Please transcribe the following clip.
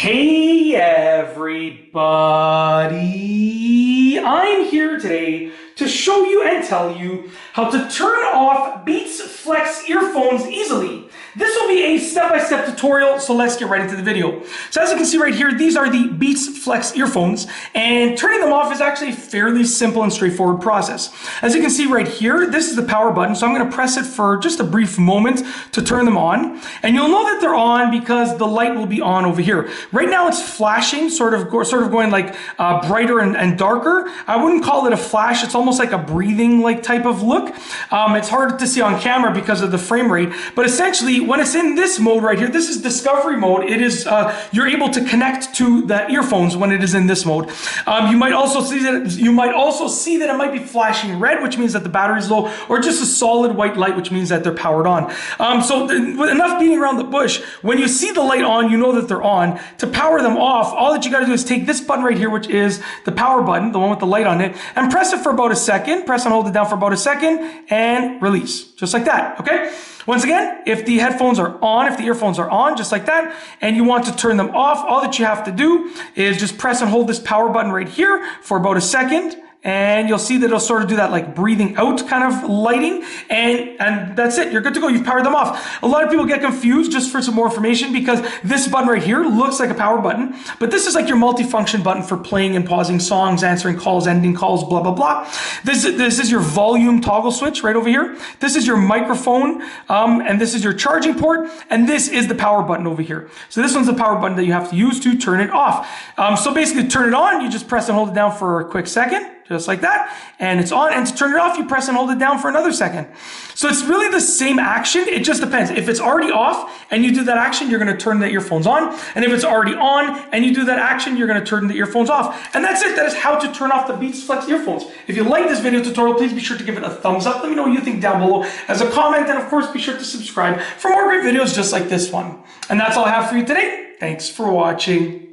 Hey everybody, I'm here today to show you and tell you how to turn off Beats Flex earphones easily. This will be a step-by-step tutorial, so let's get right into the video. So as you can see right here, these are the Beats Flex earphones, and turning them off is actually a fairly simple and straightforward process. As you can see right here, this is the power button, so I'm going to press it for just a brief moment to turn them on, and you'll know that they're on because the light will be on over here. Right now it's flashing, sort of going like brighter and darker. I wouldn't call it a flash, it's almost like a breathing like type of look. It's hard to see on camera because of the frame rate, but essentially when it's in this mode right here, this is discovery mode. It is you're able to connect to the earphones when it is in this mode. You might also see that it might be flashing red, which means that the battery is low, or just a solid white light, which means that they're powered on. So enough beating around the bush. When you see the light on, you know that they're on. To power them off, all that you got to do is take this button right here, which is the power button, the one with the light on it, and press it for about a second. Press and hold it down for about a second, and release, just like that. Okay. Once again, if the headphones are on, if the earphones are on, just like that, and you want to turn them off, all that you have to do is just press and hold this power button right here for about a second, and you'll see that it'll sort of do that like breathing out kind of lighting, and that's it. You're good to go. You've powered them off. A lot of people get confused, just for some more information, because this button right here looks like a power button, but this is like your multifunction button for playing and pausing songs, answering calls, ending calls, blah, blah, blah. This is your volume toggle switch right over here. This is your microphone, and this is your charging port, and this is the power button over here. So this one's the power button that you have to use to turn it off. So basically to turn it on, you just press and hold it down for a quick second, just like that, and it's on. And to turn it off, you press and hold it down for another second. So it's really the same action. It just depends. If it's already off and you do that action, you're going to turn the earphones on. And if it's already on and you do that action, you're going to turn the earphones off. And that's it. That is how to turn off the Beats Flex earphones. If you like this video tutorial, please be sure to give it a thumbs up. Let me know what you think down below as a comment. And of course, be sure to subscribe for more great videos just like this one. And that's all I have for you today. Thanks for watching.